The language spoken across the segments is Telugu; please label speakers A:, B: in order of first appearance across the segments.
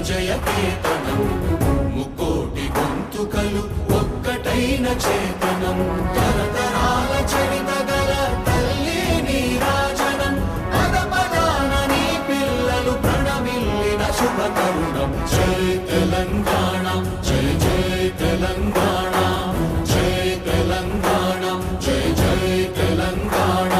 A: జయ కేతనం ముక్కోటి గొంతుకలు ఒక్కటైన చేతనం తరతరాల చరిత గల తల్లి నీరాజనం పద పదాన నీ పిల్లలు ప్రణమిల్లిన శుభ తరుణం జై తెలంగాణ జై జై తెలంగాణ జై తెలంగాణ జై జై తెలంగాణ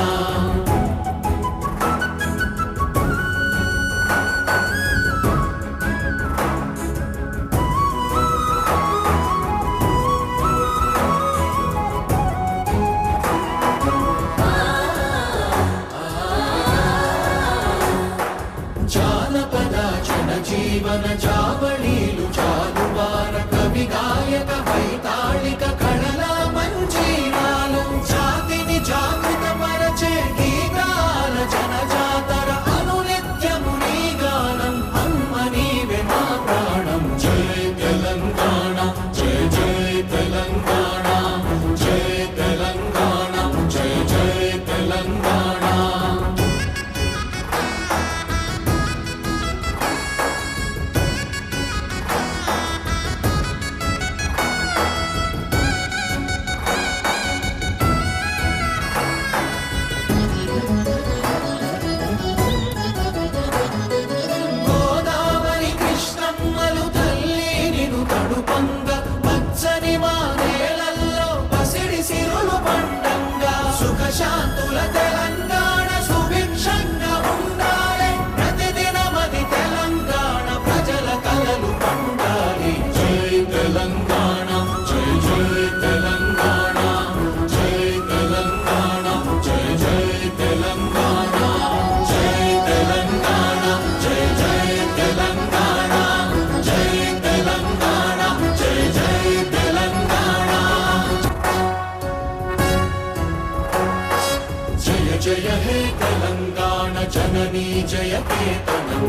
A: జీవన జావళీలు జాలువార కవి గాయక వైతాళిక కళల మంజీరాలు జాతిని జాగృత పరచే గీతాల జనజాతర అనునిత్యము నీ గానం అమ్మ నీవే మా ప్రాణం జై తెలంగాణ జై జై తెలంగాణ జై తెలంగాణ జై జై తెలంగాణ శాంతుల తెలంగాణ సుభిక్షంగా ఉండాలి ప్రతిదినమది తెలంగాణ ప్రజల కలలు పండాలి జై తెలంగాణ జై జై తెలంగాణ జై తెలంగాణ జై జై తెలంగాణ జై తెలంగాణ జై జై తెలంగాణ జై తెలంగాణ జై జై తెలంగాణ జయ హే తెలంగాణ జననీ జయ కేతనం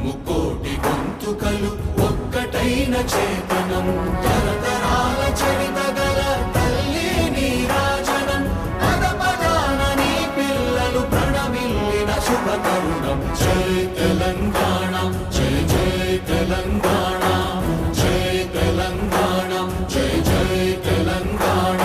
A: ముక్కోటి గొంతుకలు ఒక్కటైన చేతనం తరతరాల చరిత గల తల్లి నీరాజనం పద పదాన నీ పిల్లలు ప్రణమిల్లిన శుభ తరుణం జై తెలంగాణ జై జై తెలంగాణ జై తెలంగాణ జై జై తెలంగాణ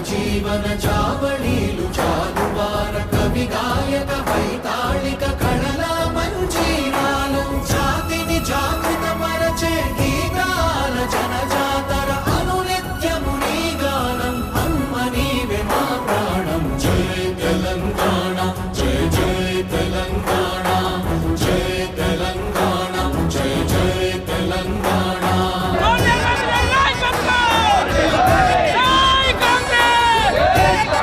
A: జీవన జావళీలు జాలువార కవి గాయక వైతాళిక కళల మంజీరాలు జాతిని జాగృత పరచే గీతాల జనజాతర అనునిత్యము నీ గానం అమ్మ నీవే మా ప్రాణం జై తెలంగాణ జై జై తెలంగాణ జై తెలంగాణ జై జై తెలంగాణ
B: Hey!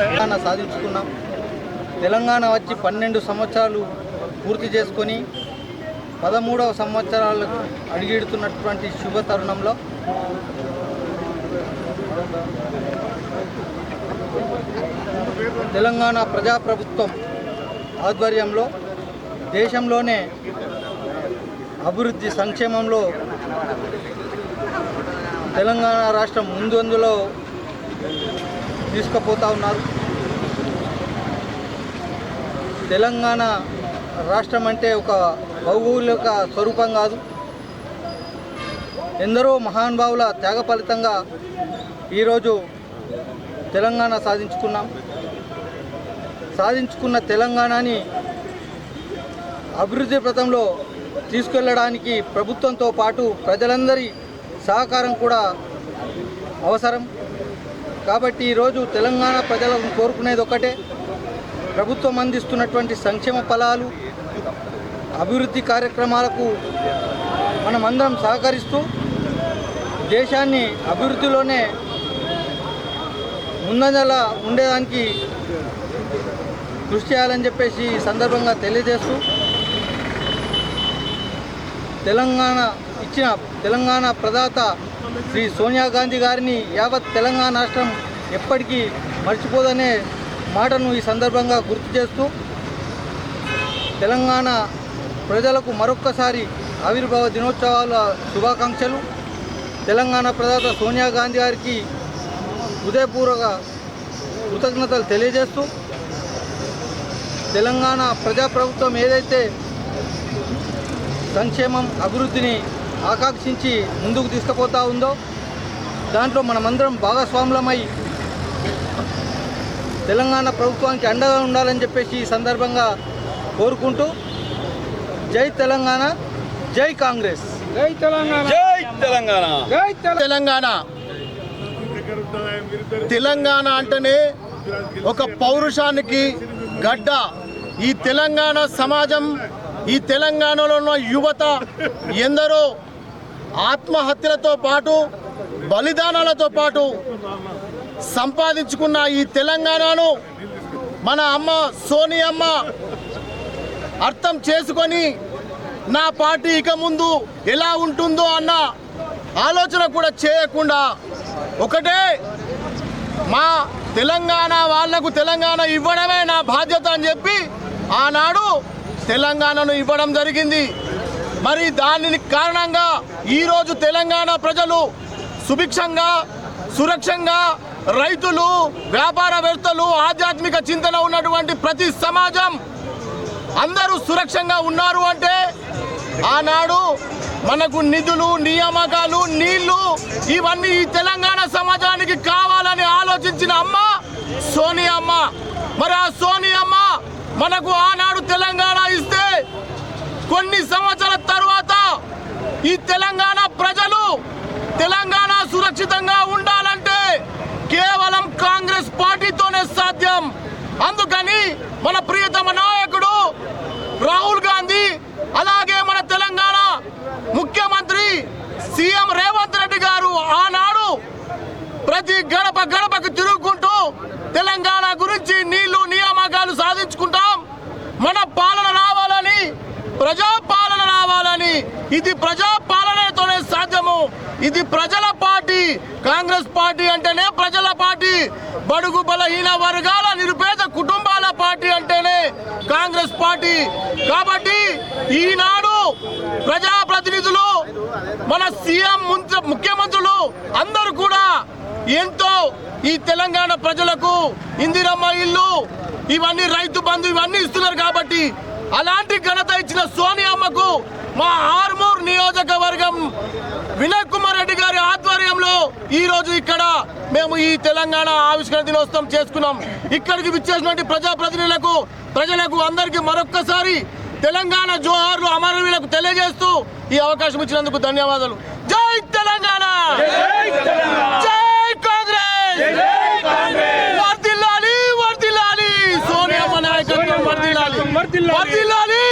B: తెలంగాణ సాధించుకున్నాం. తెలంగాణ వచ్చి 12 సంవత్సరాలు పూర్తి చేసుకొని 13వ సంవత్సరాలకు అడుగిడుతున్నటువంటి శుభ తరుణంలో తెలంగాణ ప్రజాప్రభుత్వం ఆధ్వర్యంలో దేశంలోనే అభివృద్ధి సంక్షేమంలో తెలంగాణ రాష్ట్రం ముందంజలో తీసుకుపోతూ ఉన్నారు. తెలంగాణ రాష్ట్రం అంటే ఒక భౌగోళిక స్వరూపం కాదు, ఎందరో మహానుభావుల త్యాగ ఫలితంగా ఈరోజు తెలంగాణ సాధించుకున్న తెలంగాణని అభివృద్ధి పథంలో తీసుకెళ్ళడానికి ప్రభుత్వంతో పాటు ప్రజలందరి సహకారం కూడా అవసరం. కాబట్టి ఈరోజు తెలంగాణ ప్రజలను కోరుకునేది ఒకటే, ప్రభుత్వం అందిస్తున్నటువంటి సంక్షేమ ఫలాలు అభివృద్ధి కార్యక్రమాలకు మనమందరం సహకరిస్తూ దేశాన్ని అభివృద్ధిలోనే ముందంజలా ఉండేదానికి కృషి చేయాలని చెప్పేసి ఈ సందర్భంగా తెలియజేస్తూ తెలంగాణ ప్రదాత శ్రీ సోనియా గాంధీ గారిని యావత్ తెలంగాణ రాష్ట్రం ఎప్పటికీ మర్చిపోదనే మాటను ఈ సందర్భంగా గుర్తు చేస్తూ తెలంగాణ ప్రజలకు మరొక్కసారి ఆవిర్భావ దినోత్సవాల శుభాకాంక్షలు. తెలంగాణ ప్రదాత సోనియా గాంధీ గారికి హృదయపూర్వక కృతజ్ఞతలు తెలియజేస్తూ తెలంగాణ ప్రజాప్రభుత్వం ఏదైతే సంక్షేమం అభివృద్ధిని ఆకాంక్షించి ముందుకు తీసుకుపోతూ ఉందో దాంట్లో మనమందరం భాగస్వాములమై తెలంగాణ ప్రభుత్వానికి అండగా ఉండాలని చెప్పేసి ఈ సందర్భంగా కోరుకుంటూ జై తెలంగాణ, జై కాంగ్రెస్,
C: జై తెలంగాణ, జై తెలంగాణ, జై తెలంగాణ. తెలంగాణ అంటేనే ఒక పౌరుషానికి గడ్డ. ఈ తెలంగాణ సమాజం, ఈ తెలంగాణలో ఉన్న యువత ఎందరో ఆత్మహత్యలతో పాటు బలిదానాలతో పాటు సంపాదించుకున్న ఈ తెలంగాణను మన అమ్మ సోనియమ్మ అర్థం చేసుకొని నా పార్టీ ఇక ముందు ఎలా ఉంటుందో అన్న ఆలోచన కూడా చేయకుండా ఒకటే మా తెలంగాణ వాళ్లకు తెలంగాణ ఇవ్వడమే నా బాధ్యత అని చెప్పి ఆనాడు తెలంగాణను ఇవ్వడం జరిగింది. మరి దాని కారణంగా ఈరోజు తెలంగాణ ప్రజలు సుభిక్షంగా సురక్షంగా, రైతులు, వ్యాపారవేత్తలు, ఆధ్యాత్మిక చింతన ఉన్నటువంటి ప్రతి సమాజం అందరూ సురక్షంగా ఉన్నారు అంటే ఆనాడు మనకు నిధులు, నియామకాలు, నీళ్లు ఇవన్నీ ఈ తెలంగాణ సమాజానికి కావాలని ఆలోచించిన అమ్మ సోనియమ్మ. మరి ఆ సోనియమ్మ మనకు ఆనాడు తెలంగాణ ఇస్తే కొన్ని సంవత్సరాల తర్వాత ఈ తెలంగాణ ప్రజలు తెలంగాణ సురక్షితంగా ఉండాలంటే కేవలం కాంగ్రెస్ పార్టీతోనే సాధ్యం. అందుకని మన ప్రియతమ నాయకుడు రాహుల్ గాంధీ, అలాగే మన తెలంగాణ ముఖ్యమంత్రి సీఎం రేవంత్ రెడ్డి గారు ఆనాడు ప్రతి గడపకు తిరుగుకుంటూ తెలంగాణ గురించి నీళ్లు, నియామకాలు సాధించుకుంటాం, మన పాలన రావాలని, ప్రజాపాలన రావాలని, ఇది ప్రజాపాలనతోనే సాధ్యము, ఇది ప్రజల పార్టీ. కాంగ్రెస్ పార్టీ అంటేనే ప్రజల పార్టీ, బడుగు బలహీన వర్గాల నిరుపేద కుటుంబాల పార్టీ అంటేనే కాంగ్రెస్ పార్టీ. కాబట్టి ఈనాడు ప్రజాప్రతినిధులు, మన సీఎం, ముఖ్యమంత్రులు అందరూ కూడా ఎంతో ఈ తెలంగాణ ప్రజలకు ఇందిరమ్మ ఇల్లు, ఇవన్నీ రైతు బంధు ఇవన్నీ ఇస్తున్నారు. కాబట్టి అలాంటి ఘనత ఇచ్చిన సోనియమ్మకు మా ఆర్మూర్ నియోజకవర్గం వినయ్ కుమార్ రెడ్డి గారి ఆధ్వర్యంలో ఈ రోజు ఇక్కడ మేము ఈ తెలంగాణ ఆవిష్కరణ దినోత్సవం చేసుకున్నాం. ఇక్కడికి విచ్చేసినటువంటి ప్రజాప్రతినిధులకు, ప్రజలకు అందరికీ మరొక్కసారి తెలంగాణ జోహార్లు అమరవీరులకు తెలియజేస్తూ ఈ అవకాశం ఇచ్చినందుకు ధన్యవాదాలు. జై తెలంగాణ, జై కాంగ్రెస్, వర్ధిల్లాలి వర్ధిల్లాలి, సోనియమ్మ నాయకత్వం వర్ధిల్లాలి వర్ధిల్లాలి.